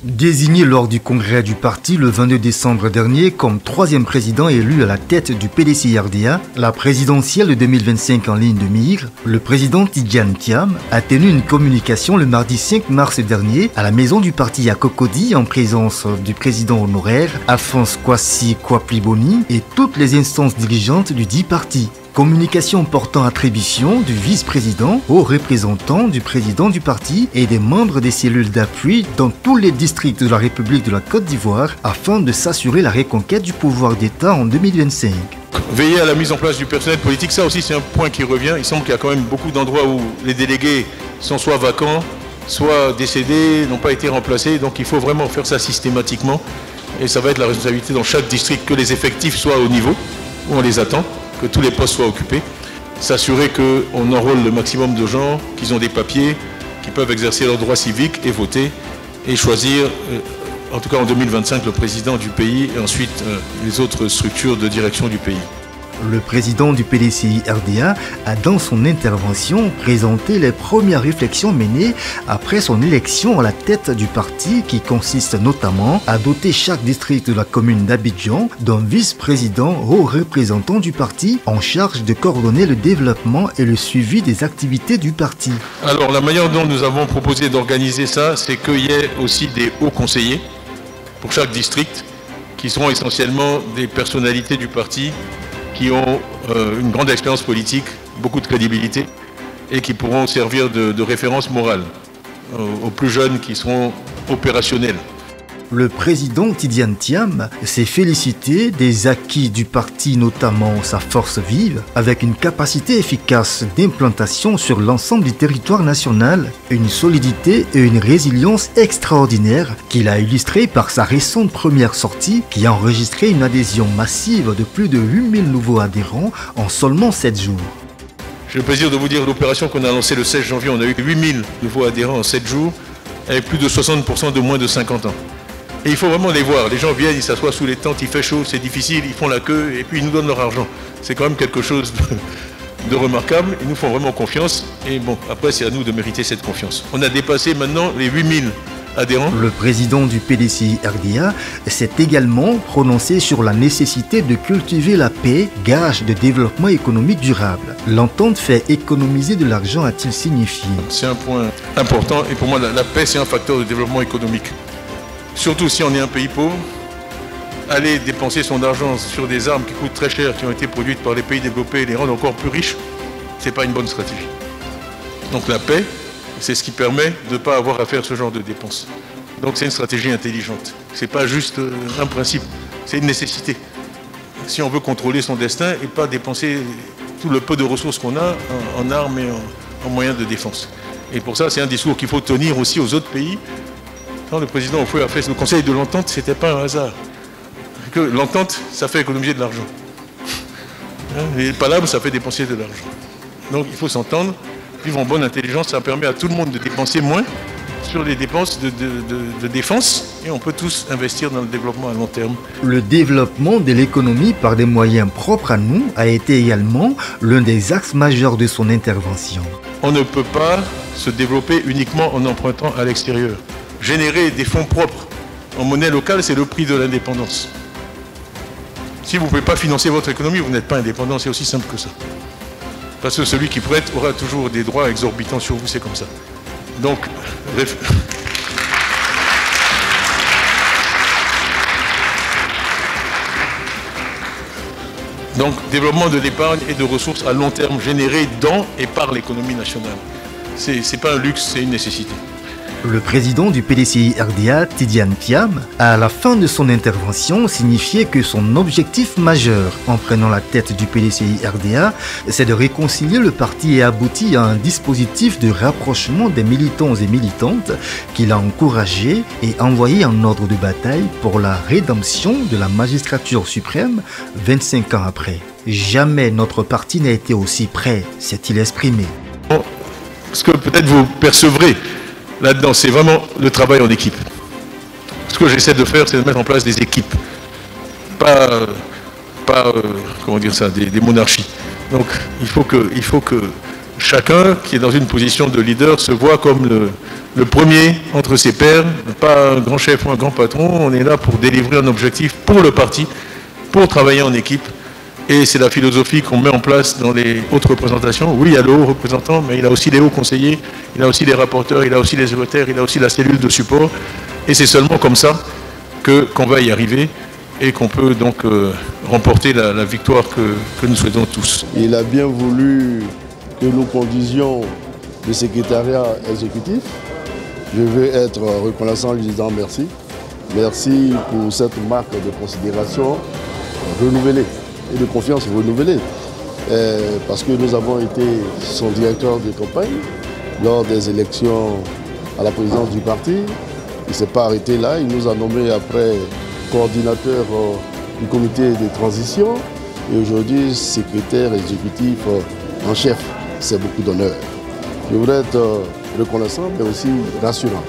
Désigné lors du congrès du parti le 22 décembre dernier comme troisième président élu à la tête du PDCI-RDA, la présidentielle de 2025 en ligne de mire, le président Tidjane Thiam a tenu une communication le mardi 5 mars dernier à la maison du parti à Cocody en présence du président honoraire Alphonse Kwasi Kwapliboni et toutes les instances dirigeantes du dit parti. Communication portant attribution du vice-président aux représentants du président du parti et des membres des cellules d'appui dans tous les districts de la République de la Côte d'Ivoire afin de s'assurer la reconquête du pouvoir d'État en 2025. Veiller à la mise en place du personnel politique, ça aussi c'est un point qui revient. Il semble qu'il y a quand même beaucoup d'endroits où les délégués sont soit vacants, soit décédés, n'ont pas été remplacés. Donc il faut vraiment faire ça systématiquement. Et ça va être la responsabilité dans chaque district que les effectifs soient au niveau où on les attend, que tous les postes soient occupés, s'assurer qu'on enrôle le maximum de gens, qu'ils ont des papiers, qui peuvent exercer leurs droits civiques et voter, et choisir, en tout cas en 2025, le président du pays et ensuite les autres structures de direction du pays. Le président du PDCI-RDA a dans son intervention présenté les premières réflexions menées après son élection à la tête du parti qui consiste notamment à doter chaque district de la commune d'Abidjan d'un vice-président haut représentant du parti en charge de coordonner le développement et le suivi des activités du parti. Alors la manière dont nous avons proposé d'organiser ça, c'est qu'il y ait aussi des hauts conseillers pour chaque district qui seront essentiellement des personnalités du parti qui ont une grande expérience politique, beaucoup de crédibilité et qui pourront servir de référence morale aux plus jeunes qui seront opérationnels. Le président Tidjane Thiam s'est félicité des acquis du parti, notamment sa force vive, avec une capacité efficace d'implantation sur l'ensemble du territoire national, une solidité et une résilience extraordinaires qu'il a illustré par sa récente première sortie qui a enregistré une adhésion massive de plus de 8000 nouveaux adhérents en seulement 7 jours. J'ai le plaisir de vous dire l'opération qu'on a lancée le 16 janvier, on a eu 8000 nouveaux adhérents en 7 jours, avec plus de 60% de moins de 50 ans. Et il faut vraiment les voir. Les gens viennent, ils s'assoient sous les tentes, il fait chaud, c'est difficile, ils font la queue et puis ils nous donnent leur argent. C'est quand même quelque chose de remarquable. Ils nous font vraiment confiance. Et bon, après, c'est à nous de mériter cette confiance. On a dépassé maintenant les 8000 adhérents. Le président du PDCI-RDA s'est également prononcé sur la nécessité de cultiver la paix, gage de développement économique durable. L'entente fait économiser de l'argent, a-t-il signifié. C'est un point important et pour moi, la paix, c'est un facteur de développement économique. Surtout si on est un pays pauvre, aller dépenser son argent sur des armes qui coûtent très cher, qui ont été produites par les pays développés et les rendre encore plus riches, ce n'est pas une bonne stratégie. Donc la paix, c'est ce qui permet de ne pas avoir à faire ce genre de dépenses. Donc c'est une stratégie intelligente. Ce n'est pas juste un principe, c'est une nécessité. Si on veut contrôler son destin et pas dépenser tout le peu de ressources qu'on a en armes et en moyens de défense. Et pour ça, c'est un discours qu'il faut tenir aussi aux autres pays. Quand le président Oufoué a fait le conseil de l'entente, ce n'était pas un hasard. Que l'entente, ça fait économiser de l'argent. Et le palabre, ça fait dépenser de l'argent. Donc il faut s'entendre, vivre en bonne intelligence, ça permet à tout le monde de dépenser moins sur les dépenses de défense et on peut tous investir dans le développement à long terme. Le développement de l'économie par des moyens propres à nous a été également l'un des axes majeurs de son intervention. On ne peut pas se développer uniquement en empruntant à l'extérieur. Générer des fonds propres en monnaie locale, c'est le prix de l'indépendance. Si vous ne pouvez pas financer votre économie, vous n'êtes pas indépendant, c'est aussi simple que ça. Parce que celui qui prête aura toujours des droits exorbitants sur vous, c'est comme ça. Donc, développement de l'épargne et de ressources à long terme générées dans et par l'économie nationale. Ce n'est pas un luxe, c'est une nécessité. Le président du PDCI-RDA, Tidjane Thiam, a à la fin de son intervention signifié que son objectif majeur en prenant la tête du PDCI-RDA, c'est de réconcilier le parti et aboutir à un dispositif de rapprochement des militants et militantes qu'il a encouragé et envoyé en ordre de bataille pour la rédemption de la magistrature suprême 25 ans après. Jamais notre parti n'a été aussi prêt, s'est-il exprimé. Ce que peut-être vous percevrez là-dedans, c'est vraiment le travail en équipe. Ce que j'essaie de faire, c'est de mettre en place des équipes. Pas comment dire ça, des monarchies. Donc il faut que chacun qui est dans une position de leader se voit comme le premier entre ses pairs, pas un grand chef ou un grand patron. On est là pour délivrer un objectif pour le parti, pour travailler en équipe. Et c'est la philosophie qu'on met en place dans les hautes représentations. Oui, il y a le haut représentant, mais il a aussi les hauts conseillers, il a aussi les rapporteurs, il a aussi les secrétaires, il a aussi la cellule de support. Et c'est seulement comme ça qu'on va y arriver et qu'on peut donc remporter la victoire que nous souhaitons tous. Il a bien voulu que nous conduisions le secrétariat exécutif. Je veux être reconnaissant en lui disant merci. Merci pour cette marque de considération renouvelée et de confiance renouvelée. Parce que nous avons été son directeur de campagne lors des élections à la présidence du parti. Il ne s'est pas arrêté là, il nous a nommé après coordinateur du comité de transition et aujourd'hui secrétaire exécutif en chef. C'est beaucoup d'honneur. Je voudrais être reconnaissant mais aussi rassurant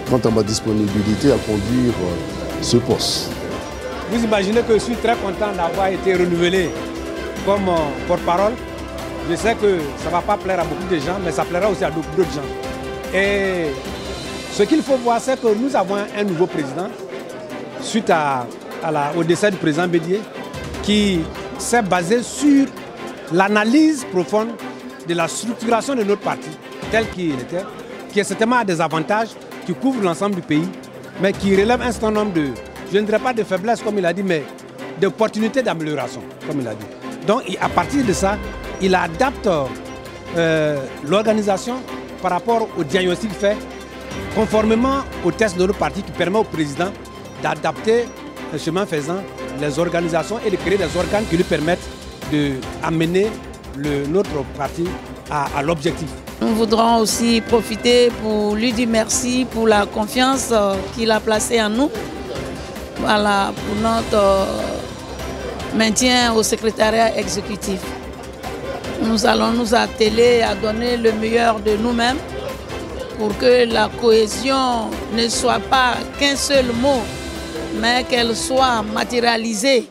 quant à ma disponibilité à conduire ce poste. Vous imaginez que je suis très content d'avoir été renouvelé comme porte-parole. Je sais que ça ne va pas plaire à beaucoup de gens, mais ça plaira aussi à beaucoup d'autres gens. Et ce qu'il faut voir, c'est que nous avons un nouveau président, suite au décès du président Bédié, qui s'est basé sur l'analyse profonde de la structuration de notre parti, tel qu'il était, qui certainement a des avantages, qui couvrent l'ensemble du pays, mais qui relève un certain nombre de, je ne dirais pas de faiblesses comme il a dit, mais d'opportunités d'amélioration, comme il a dit. Donc à partir de ça, il adapte l'organisation par rapport au diagnostic fait, conformément au test de notre parti qui permet au président d'adapter, chemin faisant, les organisations et de créer des organes qui lui permettent d'amener notre parti à l'objectif. Nous voudrons aussi profiter pour lui dire merci pour la confiance qu'il a placée en nous. Voilà, pour notre maintien au secrétariat exécutif. Nous allons nous atteler à donner le meilleur de nous-mêmes pour que la cohésion ne soit pas qu'un seul mot, mais qu'elle soit matérialisée